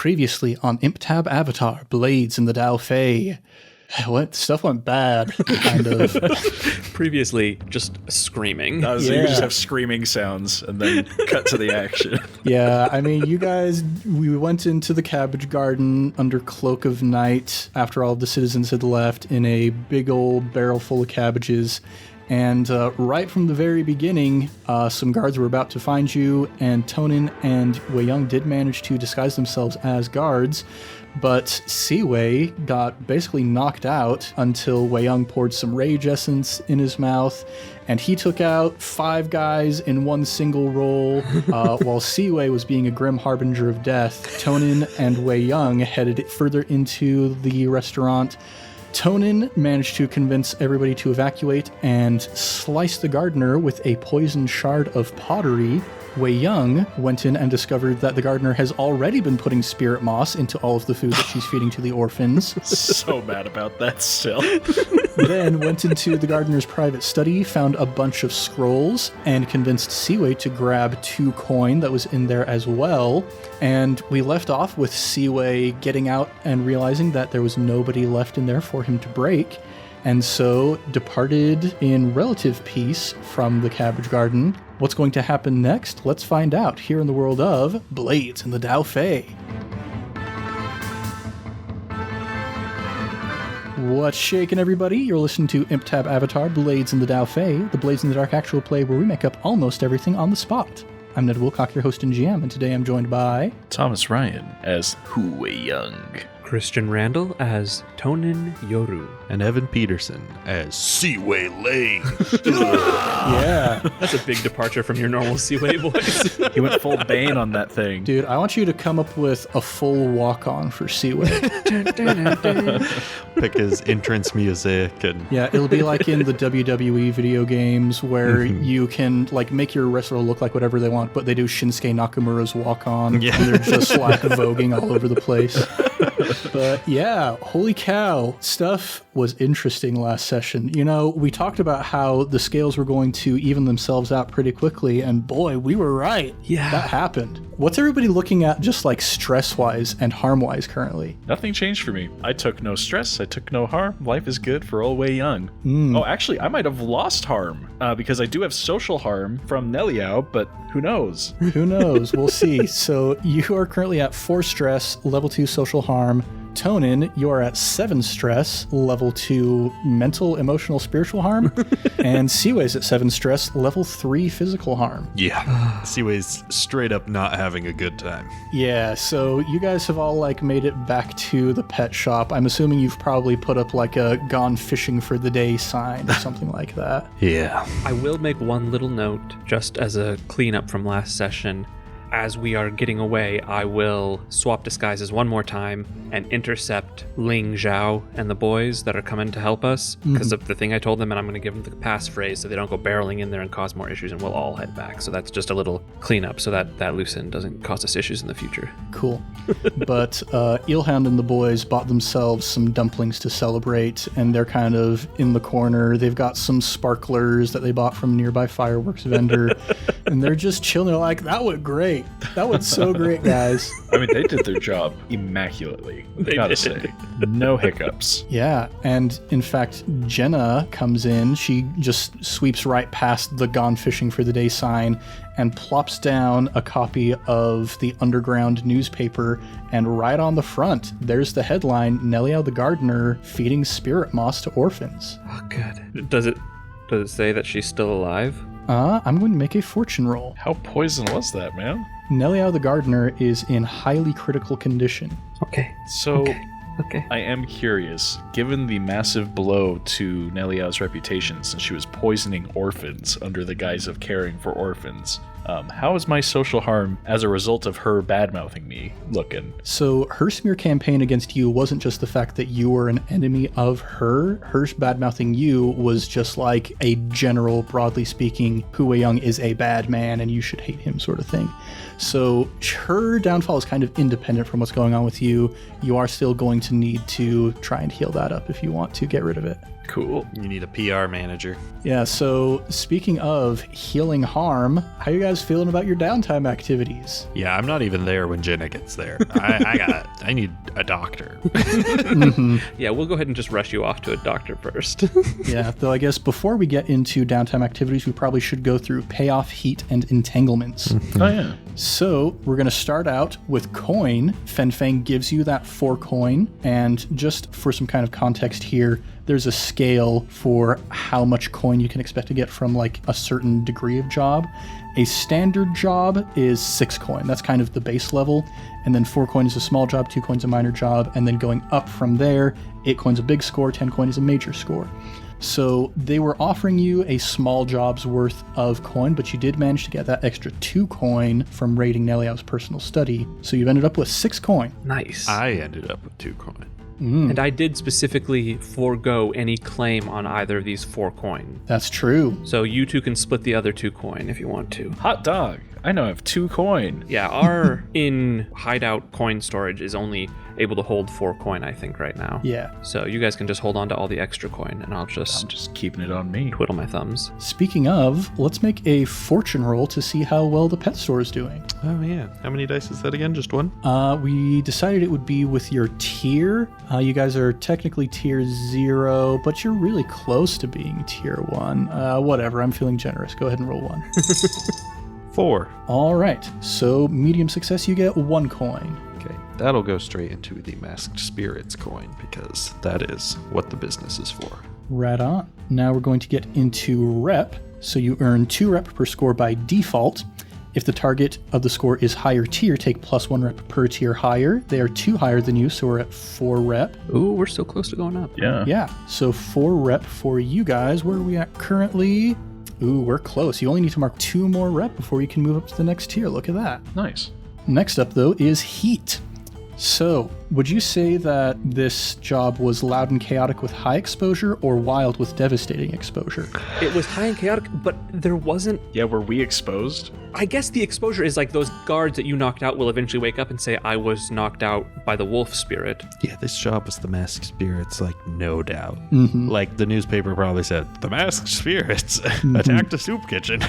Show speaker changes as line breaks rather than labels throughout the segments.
Previously on ImpTab Avatar, Blades in the Daofei. What? Stuff went bad, kind of.
Previously, just screaming.
So you just have screaming sounds and then cut to the action.
Yeah, I mean, you guys, we went into the Cabbage Garden under cloak of night after all of the citizens had left in a big old barrel full of cabbages. And right from the very beginning, some guards were about to find you, and Tonan and Weiyong did manage to disguise themselves as guards, but Ciwei got basically knocked out until Weiyong poured some rage essence in his mouth, and he took out 5 guys in one single roll. While Ciwei was being a grim harbinger of death, Tonan and Weiyong headed further into the restaurant. Tonan managed to convince everybody to evacuate and slice the gardener with a poisoned shard of pottery. Weiyong went in and discovered that the gardener has already been putting spirit moss into all of the food that she's feeding to the orphans.
So mad about that still.
Then went into the gardener's private study, found a bunch of scrolls, and convinced Ciwei to grab 2 coin that was in there as well. And we left off with Ciwei getting out and realizing that there was nobody left in there for him to break, and so departed in relative peace from the Cabbage Garden. What's going to happen next? Let's find out here in the world of Blades in the Daofei. What's shaking, everybody? You're listening to ImpTab Avatar, Blades in the Daofei, the Blades in the Dark actual play where we make up almost everything on the spot. I'm Ned Wilcock, your host and GM, and today I'm joined by...
Thomas Ryan as Weiyong.
Christian Randall as Tonan Yoru.
And Evan Peterson as Ciwei Lane.
Yeah.
That's a big departure from your normal Ciwei voice.
He went full Bane on that thing.
Dude, I want you to come up with a full walk-on for Ciwei.
Pick his entrance music and...
Yeah, it'll be like in the WWE video games where you can like make your wrestler look like whatever they want, but they do Shinsuke Nakamura's walk-on,
Yeah.
and they're just like voguing all over the place. But yeah, holy cow, stuff was interesting last session. You know, we talked about how the scales were going to even themselves out pretty quickly, and boy, we were right.
Yeah.
That happened. What's everybody looking at just like stress-wise and harm-wise currently?
Nothing changed for me. I took no stress. I took no harm. Life is good for old Weiyong. Oh, actually, I might have lost harm because I do have social harm from Neliao, but who knows?
Who knows? We'll see. So you are currently at 4 stress, level 2 social harm. Tonan, you are at 7 stress, level 2 mental, emotional, spiritual harm. And Ciwei's at 7 stress, level 3 physical harm.
Yeah. Ciwei's straight up not having a good time.
Yeah, so you guys have all like made it back to the pet shop. I'm assuming you've probably put up like a gone fishing for the day sign or something like that.
Yeah.
I will make one little note, just as a cleanup from last session. As we are getting away, I will swap disguises one more time and intercept Ling Zhao and the boys that are coming to help us because of the thing I told them, and I'm going to give them the passphrase so they don't go barreling in there and cause more issues, and we'll all head back. So that's just a little cleanup so that loose end doesn't cause us issues in the future.
Cool. But Eelhound and the boys bought themselves some dumplings to celebrate, and they're kind of in the corner. They've got some sparklers that they bought from a nearby fireworks vendor, and they're just chilling. They're like, that went great. That went so great, guys.
I mean, they did their job immaculately.
They
Gotta
did.
say. No hiccups.
Yeah, and in fact, Jenna comes in. She just sweeps right past the gone fishing for the day sign and plops down a copy of the Underground newspaper, and right on the front, there's the headline, Neliao the Gardener feeding spirit moss to orphans.
Oh, good. Does it say that she's still alive?
I'm going to make a fortune roll.
How poison was that, man?
Neliao the Gardener is in highly critical condition.
Okay.
So...
Okay.
I am curious, given the massive blow to Neliao's reputation since she was poisoning orphans under the guise of caring for orphans, how is my social harm as a result of her bad-mouthing me looking?
So her smear campaign against you wasn't just the fact that you were an enemy of her. Her bad-mouthing you was just like a general, broadly speaking, Weiyong is a bad man and you should hate him sort of thing. So her downfall is kind of independent from what's going on with you. You are still going to need to try and heal that up if you want to get rid of it.
Cool.
You need a PR manager.
Yeah, so speaking of healing harm, how you guys guys feeling about your downtime activities?
Yeah, I'm not even there when Jenna gets there. I need a doctor.
Yeah, we'll go ahead and just rush you off to a doctor first.
Yeah, though I guess before we get into downtime activities, we probably should go through payoff, heat, and entanglements.
Oh, yeah.
So we're going to start out with coin. Fenfang gives you that 4 coin, and just for some kind of context here, there's a scale for how much coin you can expect to get from like a certain degree of job. A standard job is 6 coin. That's kind of the base level. And then 4 coin is a small job, 2 coin's a minor job, and then going up from there, 8 coin's a big score, 10 coin is a major score. So they were offering you a small job's worth of coin, but you did manage to get that extra 2 coin from raiding Neliao's personal study. So you've ended up with 6 coin.
Nice.
I ended up with 2 coin.
And I did specifically forego any claim on either of these 4 coin.
That's true.
So you two can split the other 2 coin if you want to.
Hot dog. I now have 2 coin.
Yeah, our in hideout coin storage is only able to hold 4 coin, I think, right now.
Yeah.
So you guys can just hold on to all the extra coin, and I'll
I'm
just
just keeping it on me.
twiddle my thumbs.
Speaking of, let's make a fortune roll to see how well the pet store is doing.
Oh, yeah. How many dice is that again? Just 1?
We decided it would be with your tier. You guys are technically tier 0, but you're really close to being tier 1. Whatever, I'm feeling generous. Go ahead and roll 1.
4.
All right, so medium success, you get 1 coin.
Okay, that'll go straight into the Masked Spirits coin because that is what the business is for.
Right on. Now we're going to get into rep. So you earn 2 rep per score by default. If the target of the score is higher tier, take +1 rep per tier higher. They are 2 higher than you, so we're at 4 rep.
Ooh, we're so close to going up.
Yeah.
Yeah, so 4 rep for you guys. Where are we at currently? Ooh, we're close. You only need to mark 2 more rep before you can move up to the next tier. Look at that.
Nice.
Next up, though, is heat. So, would you say that this job was loud and chaotic with high exposure or wild with devastating exposure?
It was high and chaotic, but there wasn't...
Yeah, were we exposed?
I guess the exposure is like those guards that you knocked out will eventually wake up and say, I was knocked out by the wolf spirit.
Yeah, this job was the Masked Spirits, like, no doubt. Like, the newspaper probably said, the Masked Spirits attacked a soup kitchen.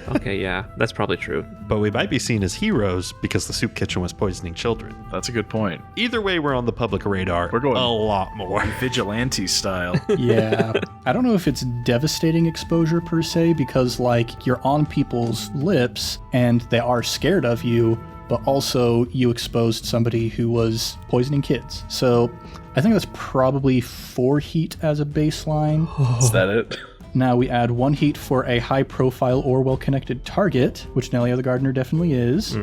Okay, yeah, that's probably true.
But we might be seen as heroes because the soup kitchen was poisoning children.
That's a good point.
Either way, we're on the public radar.
We're going
a lot more.
Vigilante style.
Yeah. I don't know if it's devastating exposure per se, because, like, you're on people's lips and they are scared of you, but also you exposed somebody who was poisoning kids. So I think that's probably 4 heat as a baseline.
Is that it?
Now we add 1 heat for a high profile or well-connected target, which Nelia the Gardener definitely is.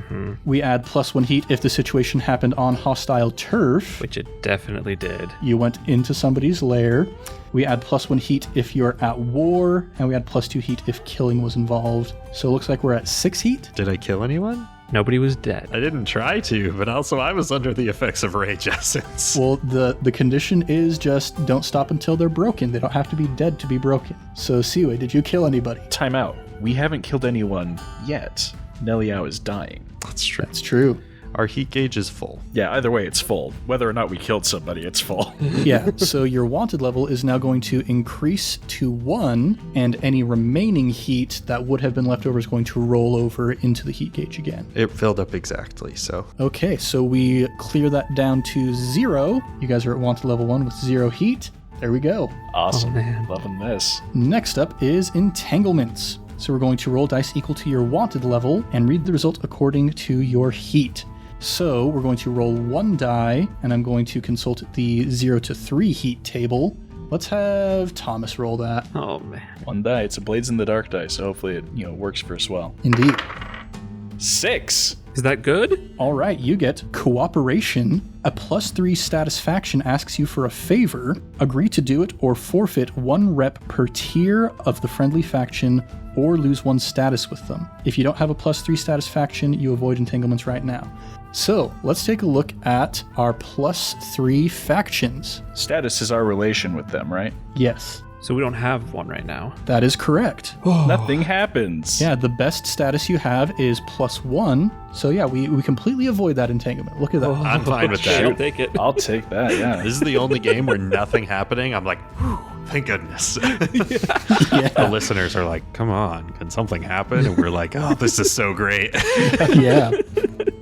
We add +1 heat if the situation happened on hostile turf.
Which it definitely did.
You went into somebody's lair. We add +1 heat if you're at war, and we add +2 heat if killing was involved. So it looks like we're at 6 heat.
Did I kill anyone?
Nobody was dead.
I didn't try to, but also I was under the effects of rage essence.
Well, the condition is just don't stop until they're broken. They don't have to be dead to be broken. So Ciwei, did you kill anybody?
Time out. We haven't killed anyone yet. Neliao is dying.
That's true.
That's true.
Our heat gauge is full.
Yeah, either way, it's full. Whether or not we killed somebody, it's full.
Yeah, so your wanted level is now going to increase to 1, and any remaining heat that would have been left over is going to roll over into the heat gauge again.
It filled up exactly, so.
Okay, so we clear that down to 0. You guys are at wanted level 1 with 0 heat. There we go.
Awesome.
Oh, man.
Loving this.
Next up is entanglements. So we're going to roll dice equal to your wanted level and read the result according to your heat. So we're going to roll 1 die, and I'm going to consult the 0 to 3 heat table. Let's have Thomas roll that.
Oh, man.
1 die. It's a Blades in the Dark die, so hopefully it works for us well.
Indeed.
6.
Is that good?
All right, you get cooperation. A +3 status faction asks you for a favor. Agree to do it or forfeit 1 rep per tier of the friendly faction or lose 1 status with them. If you don't have a +3 status faction, you avoid entanglements right now. So let's take a look at our +3 factions.
Status is our relation with them, right?
Yes,
So we don't have one right now.
that is correct.
Nothing happens.
Yeah, the best status you have is +1. So yeah, we completely avoid that entanglement. Look at that.
I'm fine with
Sure,
that.
take it.
I'll take that, yeah.
This is the only game where nothing happening. I'm like, whew, thank goodness.
Yeah.
The listeners are like, come on, can something happen? And we're like, oh, this is so great.
Yeah.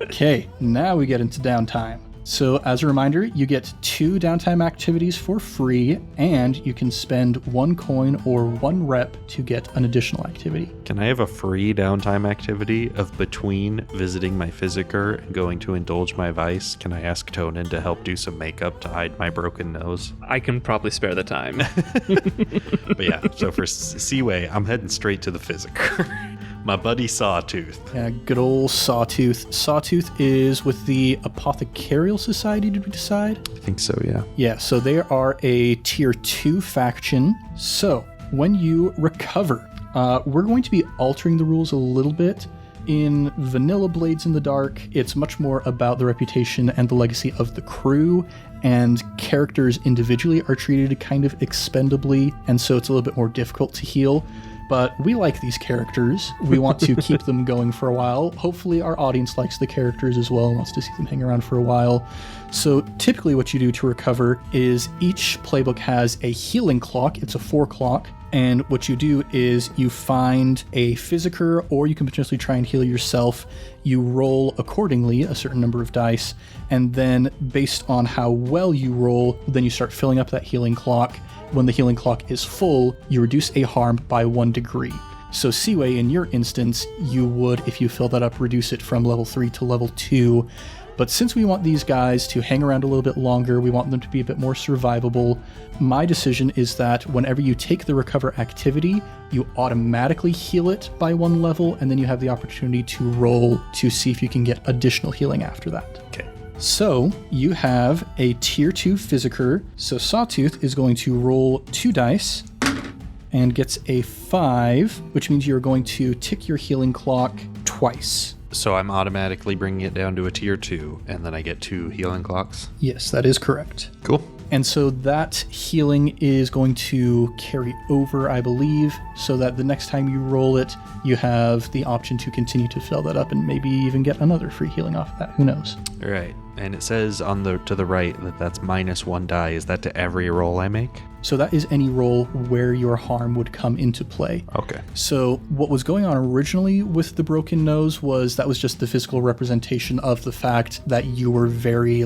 Okay, now we get into downtime. So as a reminder, you get 2 downtime activities for free, and you can spend 1 coin or 1 rep to get an additional activity.
Can I have a free downtime activity of between visiting my physiker and going to indulge my vice? Can I ask Tonan to help do some makeup to hide my broken nose?
I can probably spare the time.
But yeah, so for Ciwei, I'm heading straight to the physiker. My buddy Sawtooth.
Yeah, good old Sawtooth. Sawtooth is with the Apothecarial Society, did we decide?
I think so, yeah.
Yeah, so they are a tier 2 faction. So when you recover, we're going to be altering the rules a little bit. In Vanilla Blades in the Dark, it's much more about the reputation and the legacy of the crew, and characters individually are treated kind of expendably, and so it's a little bit more difficult to heal. But we like these characters. We want to keep them going for a while. Hopefully our audience likes the characters as well and wants to see them hang around for a while. So typically what you do to recover is each playbook has a healing clock. It's a 4 clock. And what you do is you find a physiker, or you can potentially try and heal yourself. You roll accordingly a certain number of dice, and then based on how well you roll, then you start filling up that healing clock. When the healing clock is full, you reduce a harm by 1 degree. So Ciwei, in your instance, you would, if you fill that up, reduce it from level 3 to level 2. But since we want these guys to hang around a little bit longer, we want them to be a bit more survivable, my decision is that whenever you take the recover activity, you automatically heal it by 1 level, and then you have the opportunity to roll to see if you can get additional healing after that.
Okay.
So you have a tier 2 physiker. So Sawtooth is going to roll 2 dice and gets a 5, which means you're going to tick your healing clock twice.
So I'm automatically bringing it down to a tier 2, and then I get 2 healing clocks?
Yes, that is correct.
Cool.
And so that healing is going to carry over, I believe, so that the next time you roll it, you have the option to continue to fill that up and maybe even get another free healing off of that. Who knows?
All right. And it says on the to the right that that's minus 1 die. Is that to every roll I make?
So that is any roll where your harm would come into play.
Okay.
So what was going on originally with the broken nose was that was just the physical representation of the fact that you were very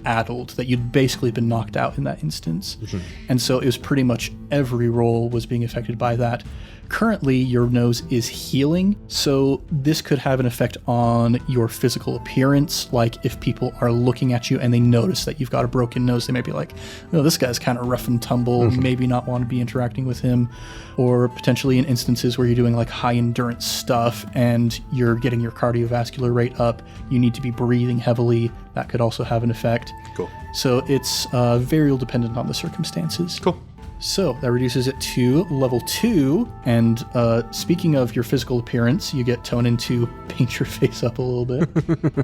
addled, that you'd basically been knocked out in that instance. Mm-hmm. And so it was pretty much every roll was being affected by that. Currently, your nose is healing, so this could have an effect on your physical appearance. Like if people are looking at you and they notice that you've got a broken nose, they might be like, oh, this guy's kind of rough and tumble, maybe not want to be interacting with him. Or potentially in instances where you're doing high endurance stuff and you're getting your cardiovascular rate up, you need to be breathing heavily. That could also have an effect.
Cool.
So it's very dependent on the circumstances.
Cool.
So that reduces it to level 2. And speaking of your physical appearance, you get Tonan to paint your face up a little bit.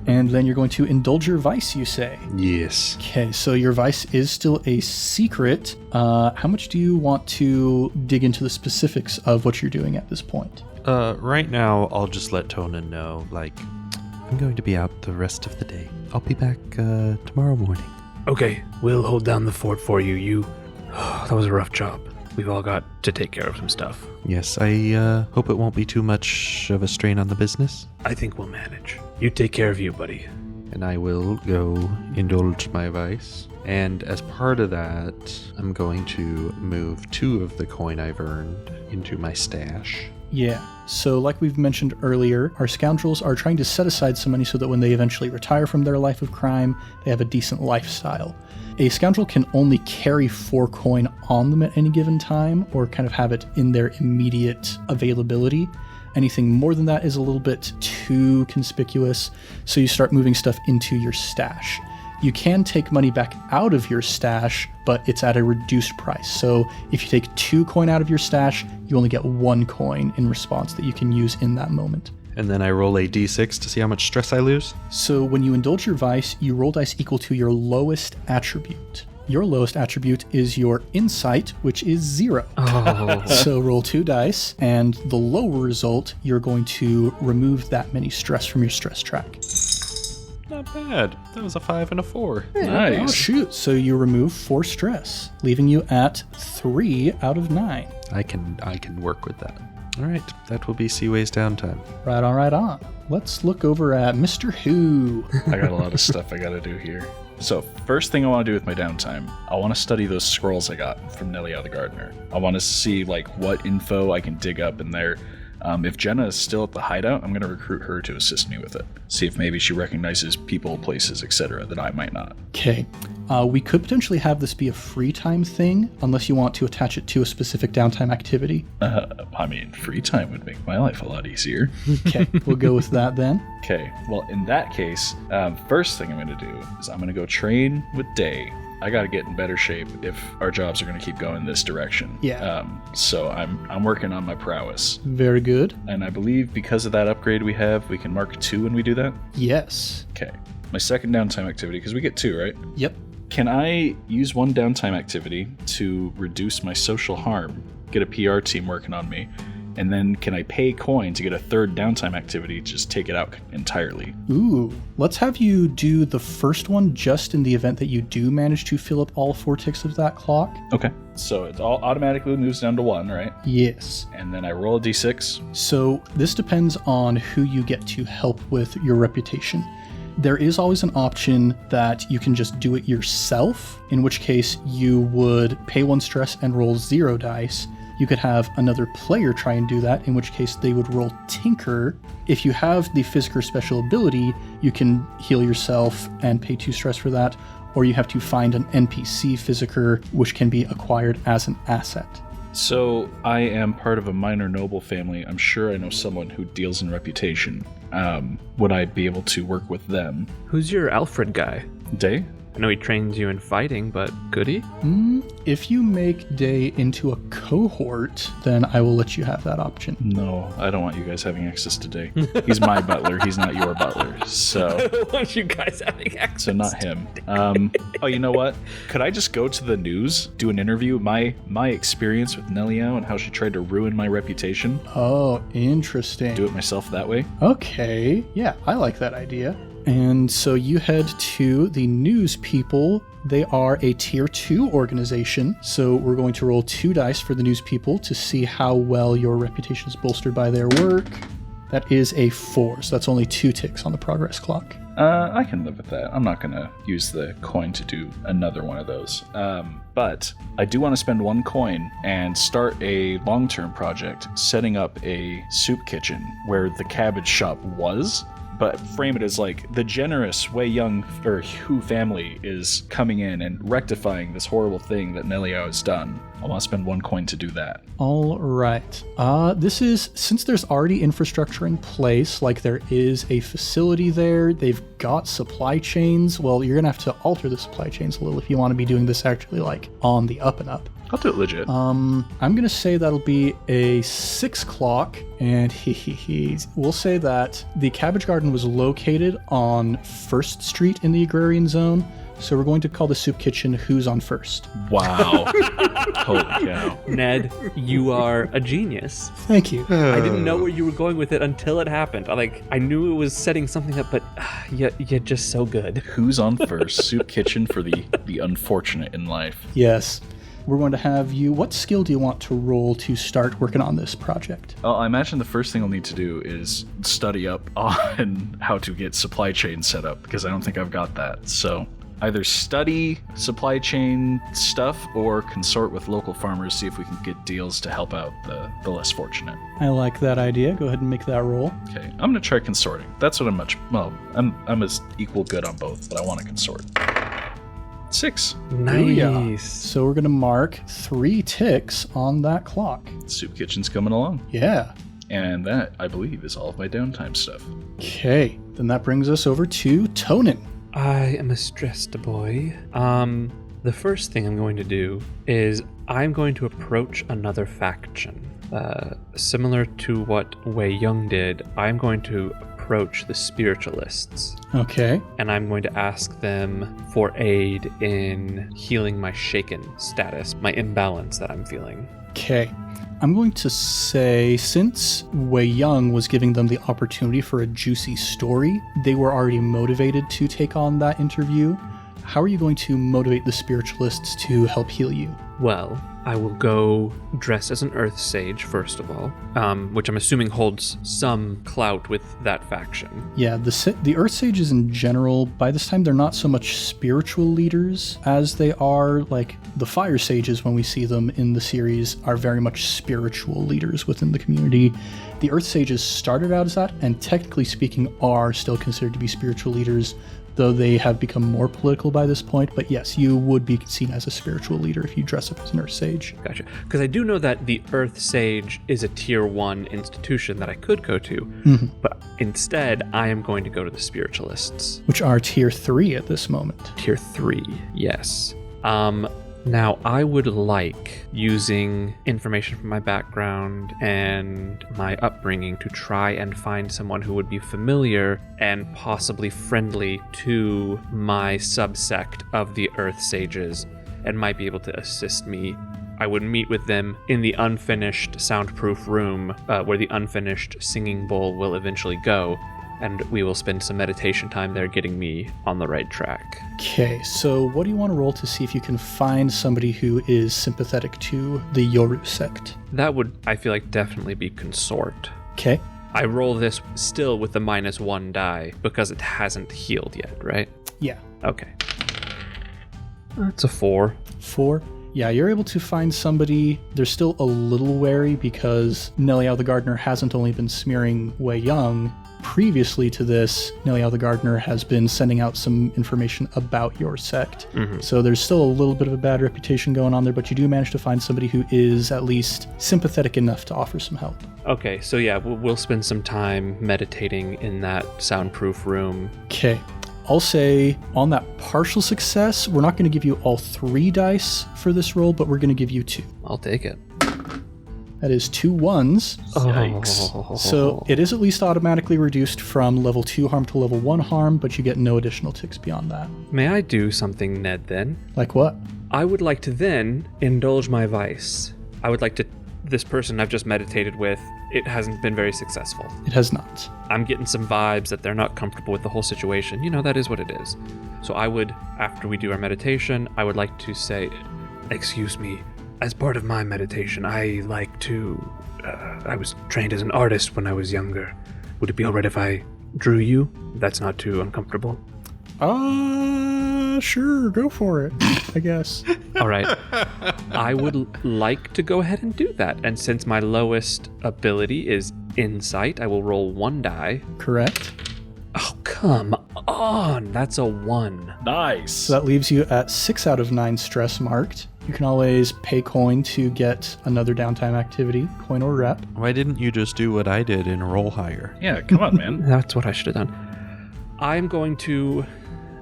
And then you're going to indulge your vice, you say?
Yes.
Okay, so your vice is still a secret. How much do you want to dig into the specifics of what you're doing at this point?
Right now, I'll just let Tonan know, I'm going to be out the rest of the day. I'll be back tomorrow morning.
Okay, we'll hold down the fort for you. That was a rough job. We've all got to take care of some stuff.
Yes, I hope it won't be too much of a strain on the business.
I think we'll manage. You take care of you, buddy.
And I will go indulge my vice. And as part of that, I'm going to move 2 of the coin I've earned into my stash.
Yeah, so like we've mentioned earlier, our scoundrels are trying to set aside some money so that when they eventually retire from their life of crime, they have a decent lifestyle. A scoundrel can only carry 4 coin on them at any given time, or kind of have it in their immediate availability. Anything more than that is a little bit too conspicuous, so you start moving stuff into your stash. You can take money back out of your stash, but it's at a reduced price. So if you take 2 coin out of your stash, you only get 1 coin in response that you can use in that moment.
And then I roll a d6 to see how much stress I lose?
So when you indulge your vice, you roll dice equal to your lowest attribute. Your lowest attribute is your insight, which is 0.
Oh.
So roll 2 dice, and the lower result, you're going to remove that many stress from your stress track.
Not bad. That was a 5 and a 4.
Oh,
Nice.
shoot. So you remove 4 stress, leaving you at 3 out of 9.
I can work with that. All right, that will be Ciwei's downtime.
Right on, right on. Let's look over at Mr. Who.
I got a lot of stuff I got to do here. So, first thing I want to do with my downtime, I want to study those scrolls I got from Nelia the Gardener. I want to see what info I can dig up in there. If Jenna is still at the hideout, I'm going to recruit her to assist me with it. See if maybe she recognizes people, places, etc. that I might not.
Okay. We could potentially have this be a free time thing, unless you want to attach it to a specific downtime activity.
Free time would make my life a lot easier.
Okay, we'll go with that then.
Okay, well, in that case, first thing I'm going to do is I'm going to go train with Day. I got to get in better shape if our jobs are going to keep going this direction.
Yeah.
So I'm working on my prowess.
Very good.
And I believe because of that upgrade we have, we can mark 2 when we do that.
Yes.
Okay. My second downtime activity, because we get 2, right?
Yep.
Can I use one downtime activity to reduce my social harm, get a PR team working on me, and then can I pay coin to get a third downtime activity, just take it out entirely?
Ooh. Let's have you do the first one just in the event that you do manage to fill up all 4 ticks of that clock.
Okay. So it all automatically moves down to 1, right?
Yes.
And then I roll a d6.
So this depends on who you get to help with your reputation. There is always an option that you can just do it yourself, in which case you would pay 1 stress and roll 0 dice. You could have another player try and do that, in which case they would roll Tinker. If you have the Physicker special ability, you can heal yourself and pay 2 stress for that, or you have to find an NPC Physicker, which can be acquired as an asset.
So I am part of a minor noble family. I'm sure I know someone who deals in reputation. Would I be able to work with them?
Who's your Alfred guy?
Day?
I know he trains you in fighting, but could he?
If you make Day into a cohort, then I will let you have that option.
No, I don't want you guys having access to Day. He's my butler. He's not your butler. So,
I don't want you guys having access.
so not him. Oh, you know what? Could I just go to the news, do an interview, my experience with Neliao and how she tried to ruin my reputation?
Oh, interesting.
Do it myself that way?
Okay, yeah, I like that idea. And so you head to the news people. They are a tier 2 organization. So we're going to roll 2 dice for the news people to see how well your reputation is bolstered by their work. That is a 4, so that's only 2 ticks on the progress clock.
I can live with that. I'm not going to use the coin to do another one of those. But I do want to spend 1 coin and start a long-term project, setting up a soup kitchen where the cabbage shop was. But frame it as like the generous Weiyong or Hu family is coming in and rectifying this horrible thing that Neliao has done. I want to spend 1 coin to do that.
All right. This is, since there's already infrastructure in place, like there is a facility there, they've got supply chains. Well, you're going to have to alter the supply chains a little if you want to be doing this actually like on the up and up.
I'll do it legit.
I'm gonna say that'll be a 6 o'clock, and we'll say that the Cabbage Garden was located on 1st Street in the Agrarian Zone, so we're going to call the soup kitchen Who's on First.
Wow. Holy cow.
Ned, you are a genius.
Thank you.
I didn't know where you were going with it until it happened. I knew it was setting something up, but you're just so good.
Who's on first? Soup kitchen for the unfortunate in life.
Yes. We're going to have you, what skill do you want to roll to start working on this project?
I imagine the first thing I'll need to do is study up on how to get supply chain set up, because I don't think I've got that. So either study supply chain stuff or consort with local farmers, see if we can get deals to help out the less fortunate.
I like that idea. Go ahead and make that roll.
Okay, I'm going to try consorting. That's what I'm as equal good on both, but I want to consort. 6.
Nice.
So we're going to mark 3 ticks on that clock.
Soup kitchen's coming along.
Yeah.
And that, I believe, is all of my downtime stuff.
Okay. Then that brings us over to Tonan.
I am a stressed boy. The first thing I'm going to do is I'm going to approach another faction. Similar to what Weiyong did, I'm going to approach the spiritualists.
Okay.
And I'm going to ask them for aid in healing my shaken status, my imbalance that I'm feeling.
Okay. I'm going to say, since Weiyong was giving them the opportunity for a juicy story, they were already motivated to take on that interview. How are you going to motivate the spiritualists to help heal you?
Well, I will go dress as an Earth Sage, first of all, which I'm assuming holds some clout with that faction.
Yeah, the Earth Sages in general, by this time, they're not so much spiritual leaders as they are, like, the Fire Sages, when we see them in the series, are very much spiritual leaders within the community. The Earth Sages started out as that, and technically speaking, are still considered to be spiritual leaders, though they have become more political by this point. But yes, you would be seen as a spiritual leader if you dress up as an Earth Sage.
Gotcha. Because I do know that the Earth Sage is a Tier 1 institution that I could go to, but instead I am going to go to the Spiritualists.
Which are Tier 3 at this moment.
Tier 3, yes. Now, I would like, using information from my background and my upbringing, to try and find someone who would be familiar and possibly friendly to my subsect of the Earth Sages and might be able to assist me. I would meet with them in the unfinished soundproof room where the unfinished singing bowl will eventually go, and we will spend some meditation time there getting me on the right track.
Okay, so what do you want to roll to see if you can find somebody who is sympathetic to the Yoru sect?
That would, I feel like, definitely be consort.
Okay.
I roll this still with the -1 die because it hasn't healed yet, right?
Yeah.
Okay. That's a 4.
4? Yeah, you're able to find somebody. They're still a little wary because Neliao the Gardener hasn't only been smearing Weiyong. Previously to this, Neliao the Gardener has been sending out some information about your sect. So there's still a little bit of a bad reputation going on there, but you do manage to find somebody who is at least sympathetic enough to offer some help.
Okay, so yeah, we'll spend some time meditating in that soundproof room.
Okay. I'll say on that partial success, we're not going to give you all 3 dice for this roll, but we're going to give you 2.
I'll take it.
That is 2 1s.
Yikes.
So it is at least automatically reduced from level 2 harm to level 1 harm, but you get no additional ticks beyond that.
May I do something, Ned, then?
Like what?
I would like to then indulge my vice. I would like to... This person I've just meditated with, it hasn't been very successful.
It has not.
I'm getting some vibes that they're not comfortable with the whole situation. You know, that is what it is. So I would, after we do our meditation, I would like to say, excuse me, as part of my meditation, I like to... I was trained as an artist when I was younger. Would it be alright if I drew you? That's not too uncomfortable.
Sure, go for it, I guess.
Alright. I would like to go ahead and do that. And since my lowest ability is insight, I will roll 1 die.
Correct.
Oh, come on. That's a 1.
Nice.
So that leaves you at 6 out of 9 stress marked. You can always pay coin to get another downtime activity, coin or rep.
Why didn't you just do what I did and roll higher?
Yeah, come on, man.
That's what I should have done.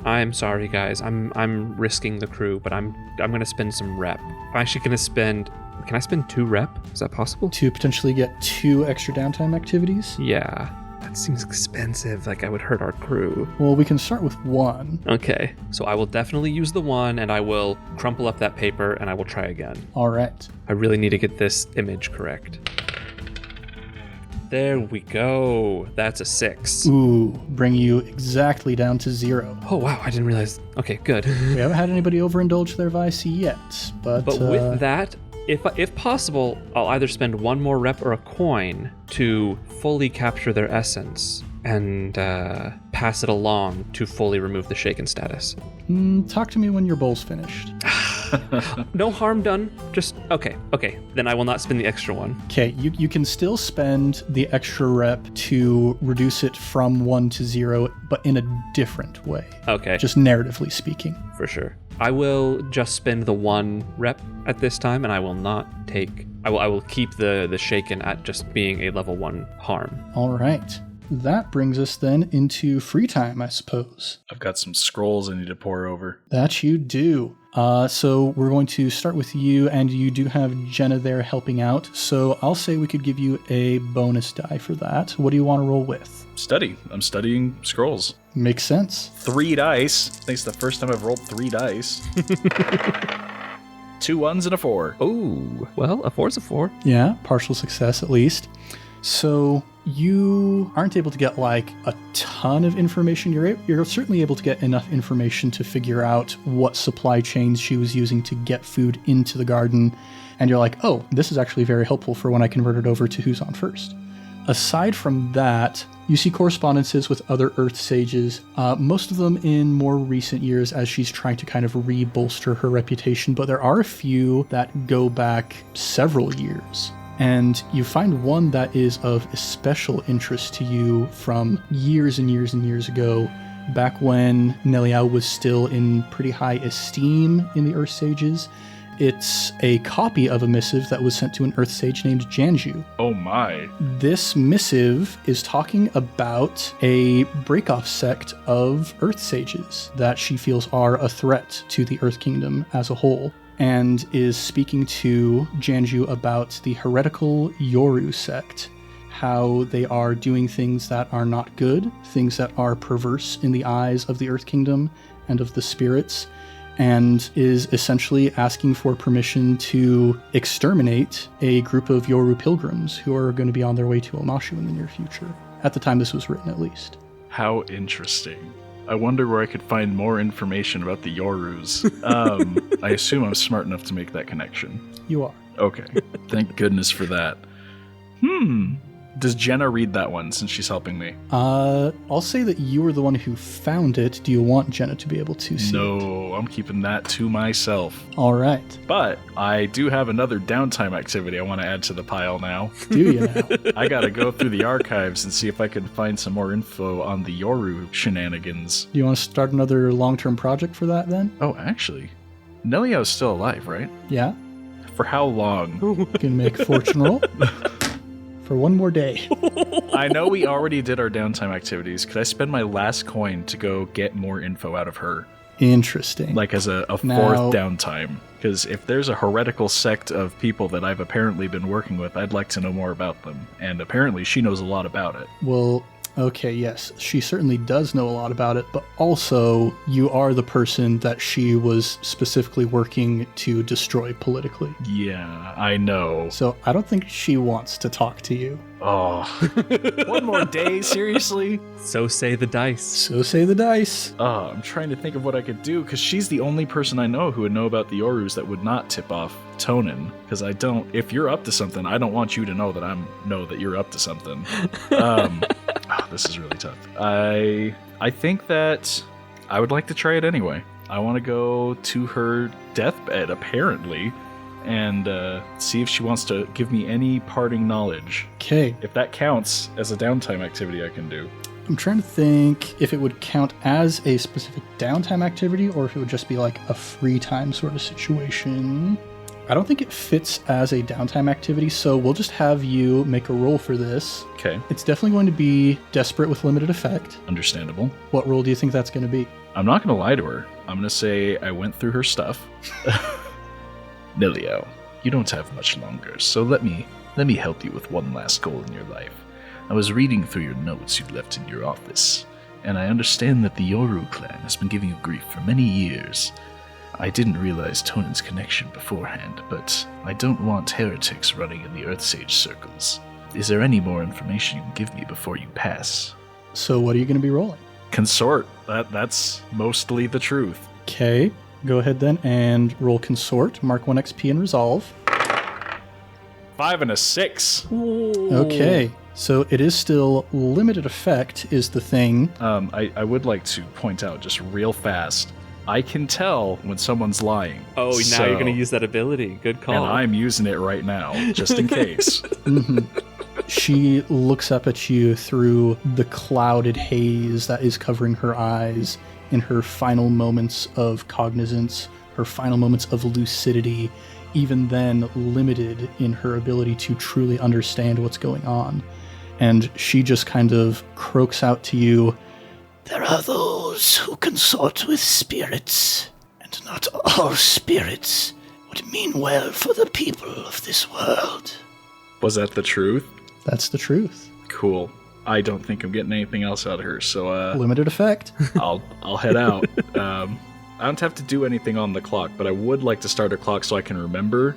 I'm sorry, guys. I'm risking the crew, but I'm going to spend some rep. I'm actually going to spend... Can I spend 2 rep? Is that possible?
To potentially get 2 extra downtime activities?
Yeah. That seems expensive. Like, I would hurt our crew.
Well, we can start with 1.
Okay. So I will definitely use the 1, and I will crumple up that paper, and I will try again.
All right.
I really need to get this image correct. There we go. That's a 6.
Ooh, bring you exactly down to 0.
Oh, wow. I didn't realize. Okay, good.
We haven't had anybody overindulge their vice yet, but
with that, if possible, I'll either spend 1 more rep or a coin to fully capture their essence and pass it along to fully remove the shaken status.
Talk to me when your bowl's finished.
No harm done. Just, okay. Then I will not spend the extra 1.
Okay, you can still spend the extra rep to reduce it from 1 to 0, but in a different way.
Okay.
Just narratively speaking.
For sure. I will just spend the 1 rep at this time, and I will not take... I will keep the shaken at just being a level 1 harm.
All right. That brings us then into free time, I suppose.
I've got some scrolls I need to pour over.
That you do. So we're going to start with you, and you do have Jenna there helping out. So I'll say we could give you a bonus die for that. What do you want to roll with?
Study. I'm studying scrolls.
Makes sense.
3 dice. I think it's the first time I've rolled 3 dice. 2 1s and a 4.
Oh, well, a 4's a 4.
Yeah, partial success at least. So you aren't able to get like a ton of information. You're certainly able to get enough information to figure out what supply chains she was using to get food into the garden. And you're like, oh, this is actually very helpful for when I convert it over to Who's On First. Aside from that, you see correspondences with other Earth Sages, most of them in more recent years as she's trying to kind of re-bolster her reputation, but there are a few that go back several years. And you find one that is of especial interest to you from years and years and years ago, back when Neliao was still in pretty high esteem in the Earth Sages. It's a copy of a missive that was sent to an Earth Sage named Janju.
Oh my.
This missive is talking about a break-off sect of Earth Sages that she feels are a threat to the Earth Kingdom as a whole, and is speaking to Janju about the heretical Yoru sect, how they are doing things that are not good, things that are perverse in the eyes of the Earth Kingdom and of the spirits, and is essentially asking for permission to exterminate a group of Yoru pilgrims who are going to be on their way to Omashu in the near future. At the time this was written, at least.
How interesting. I wonder where I could find more information about the Yorus. I assume I'm smart enough to make that connection.
You are.
Okay. Thank goodness for that. Does Jenna read that one since she's helping me?
I'll say that you were the one who found it. Do you want Jenna to be able to see it?
No, I'm keeping that to myself.
All right.
But I do have another downtime activity I want to add to the pile now.
Do you now?
I gotta go through the archives and see if I can find some more info on the Yoru shenanigans.
Do you want to start another long-term project for that then?
Oh, actually, Neliao's still alive, right?
Yeah?
For how long?
You can make fortune roll. For one more day.
I know we already did our downtime activities. Could I spend my last coin to go get more info out of her?
Interesting.
Like as a fourth downtime? Because if there's a heretical sect of people that I've apparently been working with, I'd like to know more about them. And apparently she knows a lot about it.
Well, okay, yes, she certainly does know a lot about it, but also you are the person that she was specifically working to destroy politically.
Yeah, I know.
So I don't think she wants to talk to you.
Oh, one more day? Seriously?
So say the dice.
So say the dice.
I'm trying to think of what I could do, because she's the only person I know who would know about the Yorus that would not tip off Tonan, because I don't, if you're up to something, I don't want you to know that know that you're up to something. This is really tough. I think that I would like to try it anyway. I want to go to her deathbed, apparently, and see if she wants to give me any parting knowledge.
Okay.
If that counts as a downtime activity I can do.
I'm trying to think if it would count as a specific downtime activity or if it would just be like a free time sort of situation. I don't think it fits as a downtime activity, so we'll just have you make a roll for this.
Okay.
It's definitely going to be desperate with limited effect.
Understandable.
What roll do you think that's going to be?
I'm not going to lie to her. I'm going to say I went through her stuff. Neliao, you don't have much longer, so let me help you with one last goal in your life. I was reading through your notes you left in your office, and I understand that the Yoru clan has been giving you grief for many years. I didn't realize Tonan's connection beforehand, but I don't want heretics running in the Earthsage circles. Is there any more information you can give me before you pass?
So what are you going to be rolling?
Consort. That's mostly the truth.
Okay, go ahead then and roll Consort, mark 1 XP and resolve.
5 and a 6.
Okay, so it is still limited effect is the thing.
I would like to point out just real fast, I can tell when someone's lying.
Oh, now you're going to use that ability. Good call.
And I'm using it right now, just in case.
She looks up at you through the clouded haze that is covering her eyes in her final moments of cognizance, her final moments of lucidity, even then limited in her ability to truly understand what's going on. And she just kind of croaks out to you, "There are those who consort with spirits, and not all spirits would mean well for the people of this world."
Was that the truth?
That's the truth.
Cool. I don't think I'm getting anything else out of her, so
Limited effect.
I'll head out. I don't have to do anything on the clock, but I would like to start a clock so I can remember.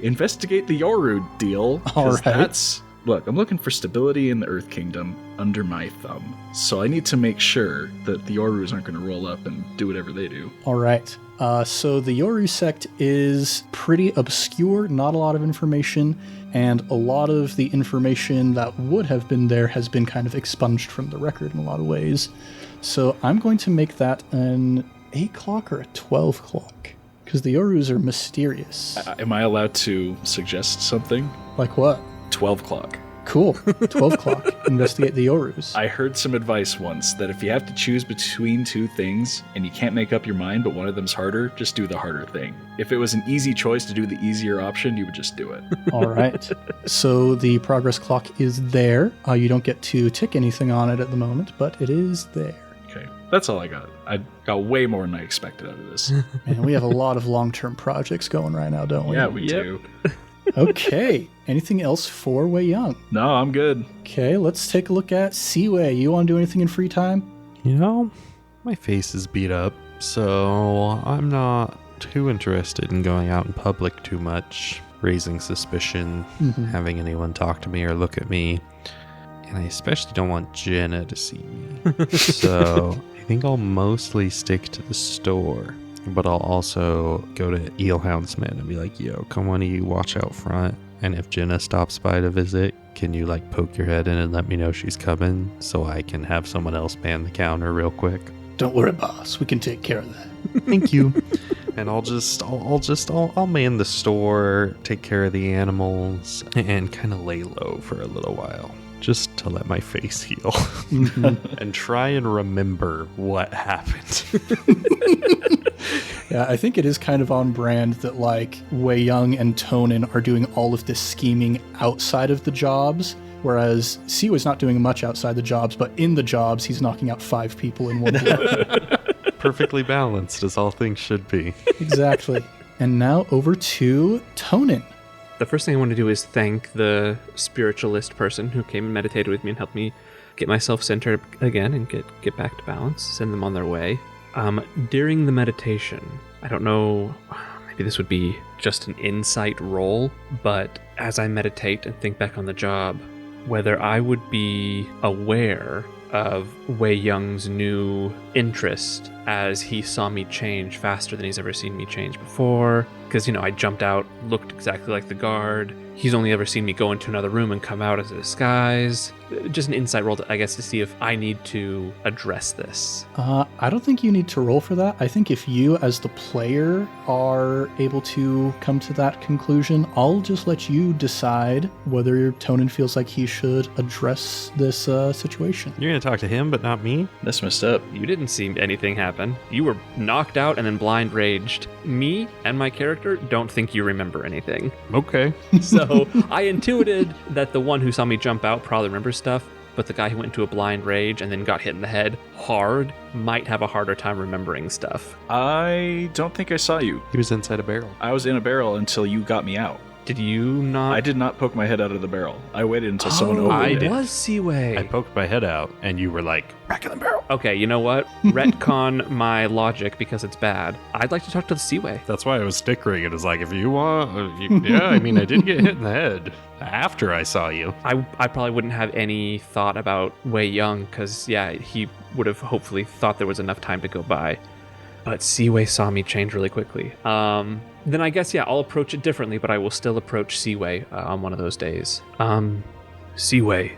Investigate the Yoru deal.
All right.
Look, I'm looking for stability in the Earth Kingdom under my thumb. So I need to make sure that the Yorus aren't going to roll up and do whatever they do.
All right. So the Yoru sect is pretty obscure, not a lot of information, and a lot of the information that would have been there has been kind of expunged from the record in a lot of ways. So I'm going to make that an 8 clock or a 12 clock, because the Yorus are mysterious.
Am I allowed to suggest something?
Like what?
12 clock.
Cool. 12 clock. Investigate the Yorus.
I heard some advice once that if you have to choose between two things and you can't make up your mind, but one of them's harder, just do the harder thing. If it was an easy choice to do the easier option, you would just do it.
All right. So the progress clock is there. You don't get to tick anything on it at the moment, but it is there.
Okay, that's all I got. I got way more than I expected out of this.
Man, we have a lot of long-term projects going right now, don't we?
Yeah, we do.
Okay. Anything else for Weiyong?
No, I'm good.
Okay, let's take a look at Ciwei. You want to do anything in free time?
You know, my face is beat up, so I'm not too interested in going out in public too much, raising suspicion, having anyone talk to me or look at me. And I especially don't want Jenna to see me. So I think I'll mostly stick to the store. But I'll also go to Eelhoundsman and be like, yo, come on, you watch out front. And if Jenna stops by to visit, can you like poke your head in and let me know she's coming so I can have someone else man the counter real quick?
Don't worry, boss. We can take care of that.
Thank you. And I'll man the store, take care of the animals, and kind of lay low for a little while. Just to let my face heal. And try and remember what happened.
Yeah, I think it is kind of on brand that like Weiyong and Tonan are doing all of this scheming outside of the jobs, whereas Ciwei's not doing much outside the jobs, but in the jobs he's knocking out 5 people in one blow.
Perfectly balanced, as all things should be.
Exactly. And now over to Tonan.
The first thing I want to do is thank the spiritualist person who came and meditated with me and helped me get myself centered again and get back to balance, send them on their way. During the meditation, I don't know, maybe this would be just an insight roll, but as I meditate and think back on the job, whether I would be aware of Weiyong's new interest as he saw me change faster than he's ever seen me change before. Because, I jumped out, looked exactly like the guard. He's only ever seen me go into another room and come out as a disguise. Just an insight roll, I guess, to see if I need to address this.
I don't think you need to roll for that. I think if you, as the player, are able to come to that conclusion, I'll just let you decide whether Tonan feels like he should address this situation.
You're going to talk to him, but not me?
That's messed up.
You didn't see anything happen. You were knocked out and then blind raged. Me and my character don't think you remember anything.
Okay.
So I intuited that the one who saw me jump out probably remembers stuff, but the guy who went into a blind rage and then got hit in the head hard might have a harder time remembering stuff.
I don't think I saw you.
He was inside a barrel.
I was in a barrel until you got me out.
Did you not?
I did not poke my head out of the barrel. I waited until someone opened
I
it.
did. Was Ciwei.
I poked my head out, and you were like, back in the barrel.
Okay, you know what? Retcon my logic because it's bad. I'd like to talk to the Ciwei.
That's why I was stickering. It was like, if you want, I did get hit in the head after I saw you.
I probably wouldn't have any thought about Weiyong because, he would have hopefully thought there was enough time to go by. But Ciwei saw me change really quickly. Then I guess, I'll approach it differently, but I will still approach Ciwei on one of those days. Ciwei,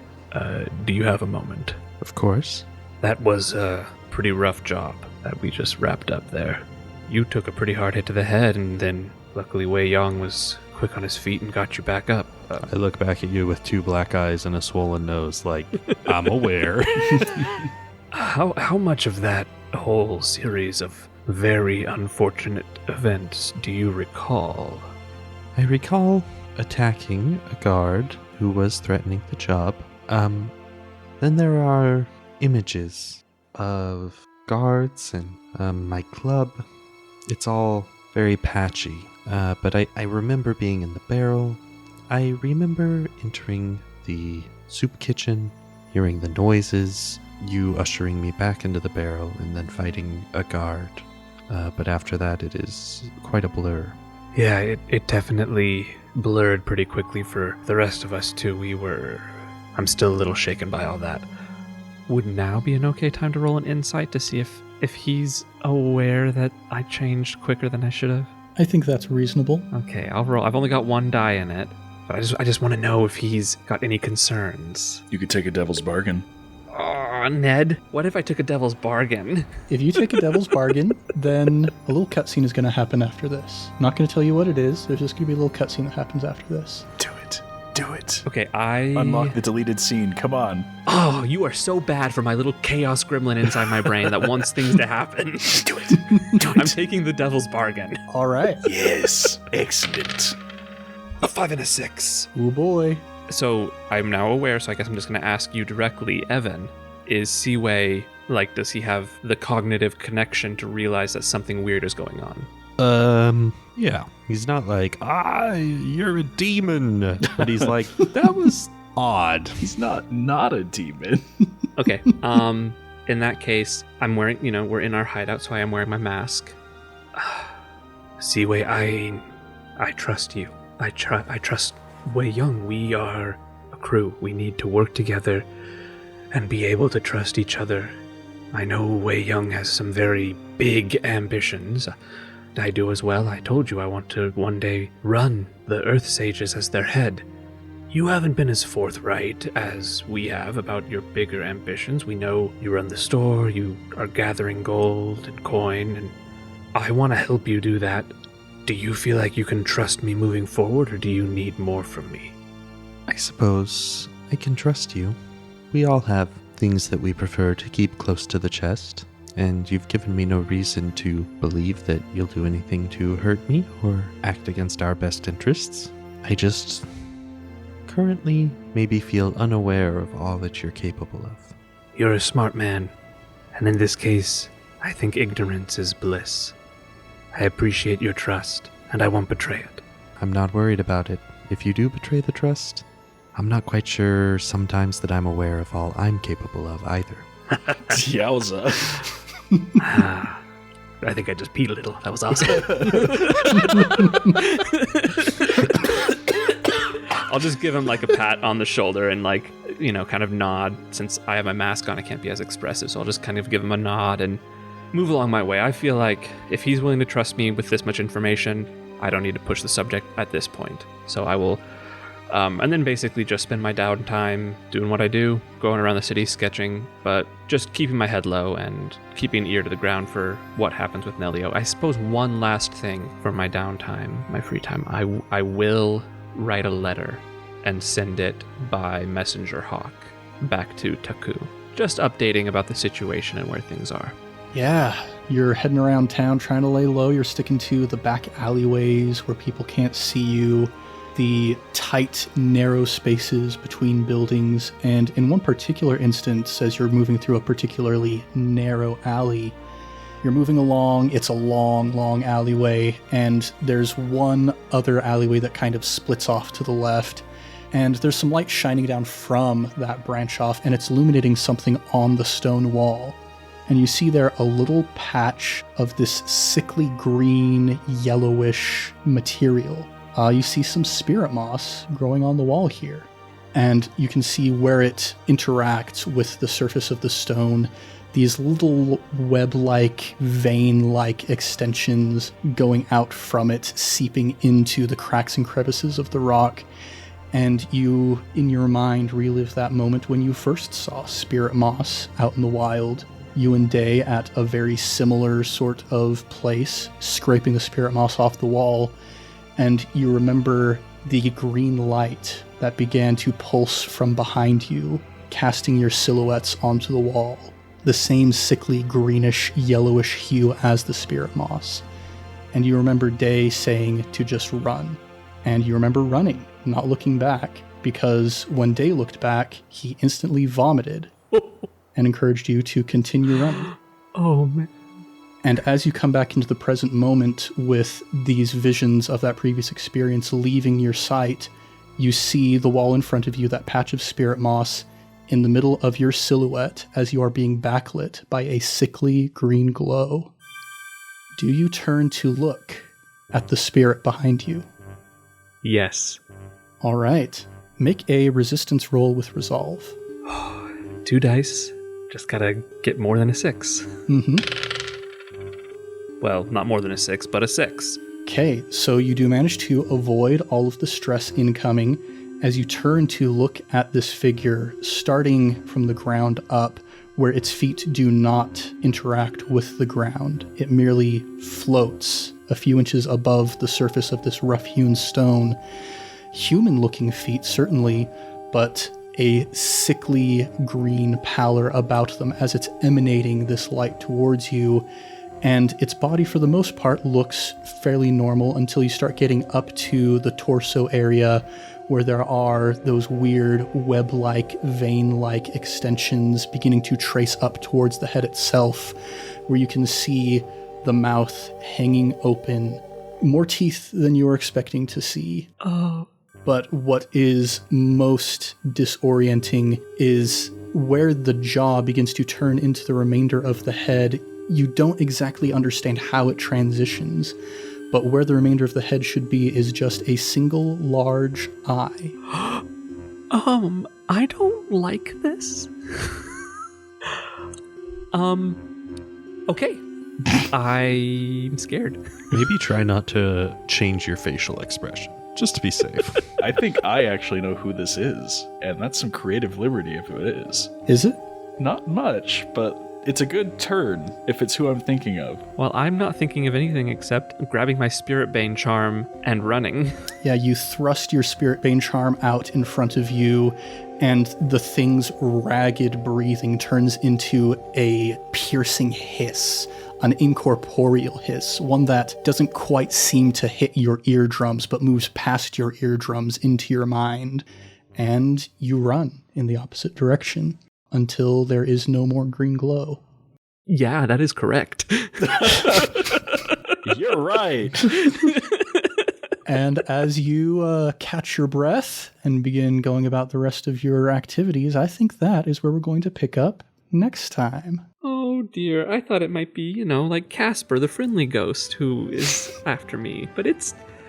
do you have a moment?
Of course.
That was a pretty rough job that we just wrapped up there. You took a pretty hard hit to the head, and then luckily Weiyong was quick on his feet and got you back up.
I look back at you with 2 black eyes and a swollen nose like, I'm aware.
How much of that whole series of very unfortunate events do you recall?
I recall attacking a guard who was threatening the job. Then there are images of guards and my club. It's all very patchy, but I remember being in the barrel. I remember entering the soup kitchen, hearing the noises, you ushering me back into the barrel, and then fighting a guard. but after that it is quite a blur.
Yeah, it definitely blurred pretty quickly for the rest of us, too. I'm still a little shaken by all that. Would now be an okay time to roll an insight to see if he's aware that I changed quicker than I should have?
I think that's reasonable.
Okay, I'll roll. I've only got one die in it, but I just want to know if he's got any concerns.
You could take a devil's bargain.
Oh, Ned, what if I took a devil's bargain?
If you take a devil's bargain, then a little cutscene is going to happen after this. I'm not going to tell you what it is. There's just going to be a little cutscene that happens after this.
Do it. Do it.
Okay,
Unlock the deleted scene. Come on.
Oh, you are so bad for my little chaos gremlin inside my brain that wants things to happen.
Do it. Do it.
I'm taking the devil's bargain.
All right.
Yes. Excellent.
A 5 and a 6.
Oh boy.
So I'm now aware, so I guess I'm just going to ask you directly, Evan, is Ciwei, does he have the cognitive connection to realize that something weird is going on?
Yeah. He's not like, you're a demon. But he's like, that was odd.
He's not a demon.
Okay, in that case, I'm wearing, we're in our hideout, so I am wearing my mask. Ciwei, I trust you. I trust Weiyong. We are a crew. We need to work together and be able to trust each other. I know Weiyong has some very big ambitions. I do as well. I told you I want to one day run the Earth Sages as their head. You haven't been as forthright as we have about your bigger ambitions. We know you run the store, you are gathering gold and coin, and I want to help you do that. Do you feel like you can trust me moving forward, or do you need more from me?
I suppose I can trust you. We all have things that we prefer to keep close to the chest, and you've given me no reason to believe that you'll do anything to hurt me or act against our best interests. I just currently maybe feel unaware of all that you're capable of.
You're a smart man, and in this case, I think ignorance is bliss. I appreciate your trust, and I won't betray it.
I'm not worried about it. If you do betray the trust, I'm not quite sure sometimes that I'm aware of all I'm capable of either.
Yowza.
I think I just peed a little. That was awesome. I'll just give him a pat on the shoulder and kind of nod. Since I have my mask on, I can't be as expressive, so I'll just kind of give him a nod and move along my way. I feel like if he's willing to trust me with this much information, I don't need to push the subject at this point. So I will, and then basically just spend my downtime doing what I do, going around the city sketching, but just keeping my head low and keeping an ear to the ground for what happens with Nelio. I suppose one last thing for my downtime, my free time, I will write a letter and send it by Messenger Hawk back to Taku, just updating about the situation and where things are.
Yeah, you're heading around town trying to lay low. You're sticking to the back alleyways where people can't see you, the tight, narrow spaces between buildings, and in one particular instance, as you're moving through a particularly narrow alley, you're moving along, it's a long, long alleyway, and there's one other alleyway that kind of splits off to the left, and there's some light shining down from that branch off, and it's illuminating something on the stone wall. And you see there a little patch of this sickly green, yellowish material. You see some spirit moss growing on the wall here. And you can see where it interacts with the surface of the stone. These little web-like, vein-like extensions going out from it, seeping into the cracks and crevices of the rock. And you, in your mind, relive that moment when you first saw spirit moss out in the wild. You and Day at a very similar sort of place, scraping the spirit moss off the wall, and you remember the green light that began to pulse from behind you, casting your silhouettes onto the wall, the same sickly greenish, yellowish hue as the spirit moss. And you remember Day saying to just run, and you remember running, not looking back, because when Day looked back, he instantly vomited. And encouraged you to continue running.
Oh, man.
And as you come back into the present moment with these visions of that previous experience leaving your sight, you see the wall in front of you, that patch of spirit moss, in the middle of your silhouette as you are being backlit by a sickly green glow. Do you turn to look at the spirit behind you?
Yes.
All right. Make a resistance roll with resolve.
2 dice. Just gotta get more than a 6.
Mm-hmm.
Well, not more than a 6, but a 6.
Okay, so you do manage to avoid all of the stress incoming as you turn to look at this figure, starting from the ground up, where its feet do not interact with the ground. It merely floats a few inches above the surface of this rough-hewn stone. Human-looking feet, certainly, but a sickly green pallor about them as it's emanating this light towards you. And its body, for the most part, looks fairly normal until you start getting up to the torso area where there are those weird web-like, vein-like extensions beginning to trace up towards the head itself, where you can see the mouth hanging open. More teeth than you were expecting to see.
Oh.
But what is most disorienting is where the jaw begins to turn into the remainder of the head. You don't exactly understand how it transitions, but where the remainder of the head should be is just a single large eye.
I don't like this. Okay. I'm scared.
Maybe try not to change your facial expression, just to be safe.
I think I actually know who this is, and that's some creative liberty if it is.
Is it?
Not much, but it's a good turn if it's who I'm thinking of.
Well, I'm not thinking of anything except grabbing my Spirit Bane charm and running.
Yeah, you thrust your Spirit Bane charm out in front of you, and the thing's ragged breathing turns into a piercing hiss, an incorporeal hiss, one that doesn't quite seem to hit your eardrums, but moves past your eardrums into your mind. And you run in the opposite direction until there is no more green glow.
Yeah, that is correct.
You're right.
And as you catch your breath and begin going about the rest of your activities, I think that is where we're going to pick up next time.
Oh dear, I thought it might be, like Casper, the friendly ghost, who is after me. But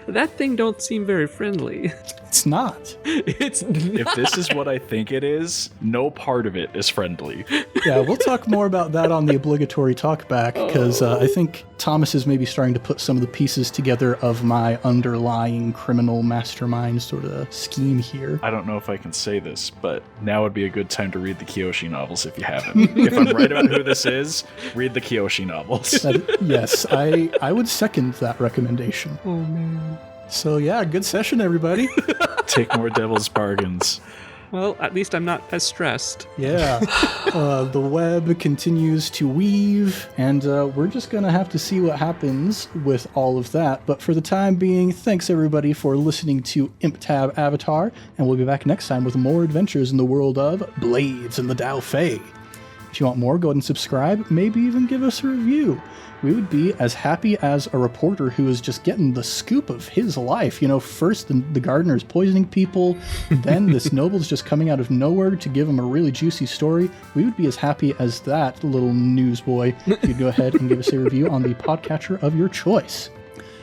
that thing don't seem very friendly.
It's not.
It's not.
If this is what I think it is, no part of it is friendly.
Yeah, we'll talk more about that on the obligatory talkback, because I think Thomas is maybe starting to put some of the pieces together of my underlying criminal mastermind sort of scheme here.
I don't know if I can say this, but now would be a good time to read the Kyoshi novels if you haven't. If I'm right about who this is, read the Kyoshi novels.
Yes, I would second that recommendation.
Oh man.
So yeah, good session, everybody.
Take more devil's bargains.
Well, at least I'm not as stressed.
Yeah. The web continues to weave, and we're just going to have to see what happens with all of that. But for the time being, thanks everybody for listening to ImpTab Avatar, and we'll be back next time with more adventures in the world of Blades and the Daofei. If you want more, go ahead and subscribe, maybe even give us a review. We would be as happy as a reporter who is just getting the scoop of his life. First the gardener is poisoning people, then this noble's just coming out of nowhere to give him a really juicy story. We would be as happy as that little newsboy if you'd go ahead and give us a review on the podcatcher of your choice.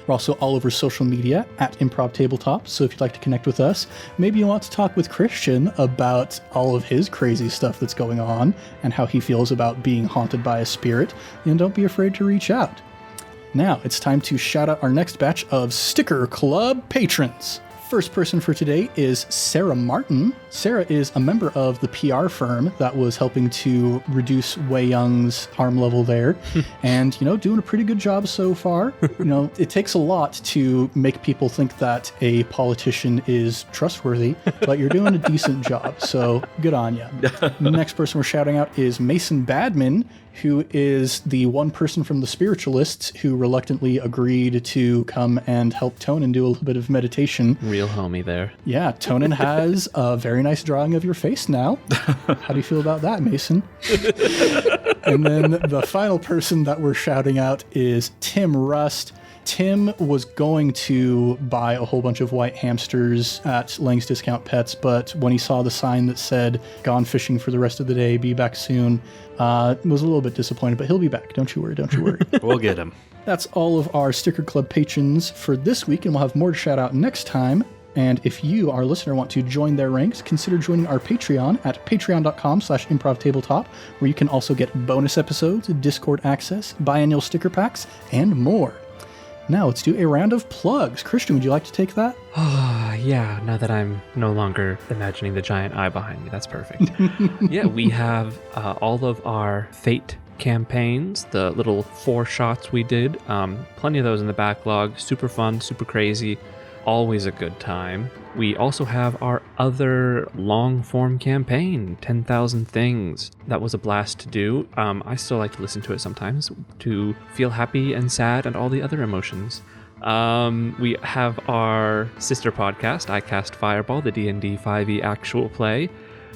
We're also all over social media at Improv Tabletop, so if you'd like to connect with us, maybe you want to talk with Christian about all of his crazy stuff that's going on and how he feels about being haunted by a spirit, then don't be afraid to reach out. Now, it's time to shout out our next batch of Sticker Club patrons. First person for today is Sarah Martin. Sarah is a member of the PR firm that was helping to reduce Weiyong's harm level there. And, doing a pretty good job so far. It takes a lot to make people think that a politician is trustworthy, but you're doing a decent job. So good on you. The next person we're shouting out is Mason Badman, who is the one person from the Spiritualists who reluctantly agreed to come and help Tonan do a little bit of meditation.
Real homie there.
Yeah, Tonan has a very nice drawing of your face now. How do you feel about that, Mason? And then the final person that we're shouting out is Tim Rust. Tim was going to buy a whole bunch of white hamsters at Lang's Discount Pets, but when he saw the sign that said, "Gone fishing for the rest of the day, be back soon," was a little bit disappointed, but he'll be back. Don't you worry.
We'll get him.
That's all of our Sticker Club patrons for this week, and we'll have more to shout out next time. And if you, our listener, want to join their ranks, consider joining our Patreon at patreon.com/improvtabletop, where you can also get bonus episodes, Discord access, biannual sticker packs, and more. Now let's do a round of plugs. Christian, would you like to take that?
Yeah, now that I'm no longer imagining the giant eye behind me, that's perfect. Yeah, we have all of our Fate campaigns, the little 4 shots we did. Plenty of those in the backlog. Super fun, super crazy. Always a good time. We also have our other long-form campaign, 10,000 Things. That was a blast to do. I still like to listen to it sometimes to feel happy and sad and all the other emotions. We have our sister podcast, I Cast Fireball, the D&D 5e actual play.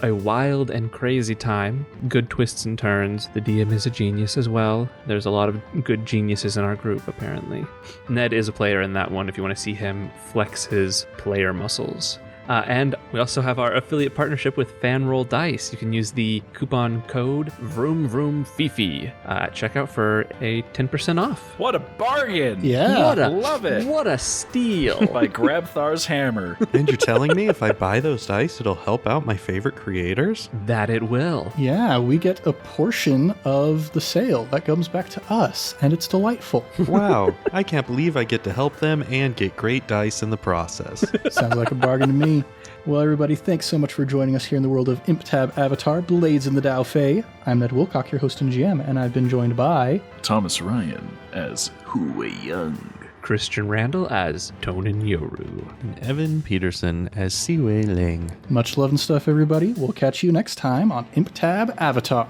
A wild and crazy time, good twists and turns. The DM is a genius as well. There's a lot of good geniuses in our group, apparently. Ned is a player in that one if you want to see him flex his player muscles. And we also have our affiliate partnership with FanRoll Dice. You can use the coupon code VroomVroomFifi at checkout for a 10% off.
What a bargain!
Yeah.
Love it.
What a steal!
By Grabthar's hammer.
And you're telling me if I buy those dice, it'll help out my favorite creators?
That it will.
Yeah, we get a portion of the sale that comes back to us, and it's delightful.
Wow, I can't believe I get to help them and get great dice in the process.
Sounds like a bargain to me. Well, everybody, thanks so much for joining us here in the world of ImpTab Avatar, Blades in the Daofei. I'm Ned Wilcock, your host and GM, and I've been joined by...
Thomas Ryan as Weiyong.
Christian Randall as Tonan Yoru.
And Evan Peterson as Ciwei Ling.
Much love and stuff, everybody. We'll catch you next time on ImpTab Avatar.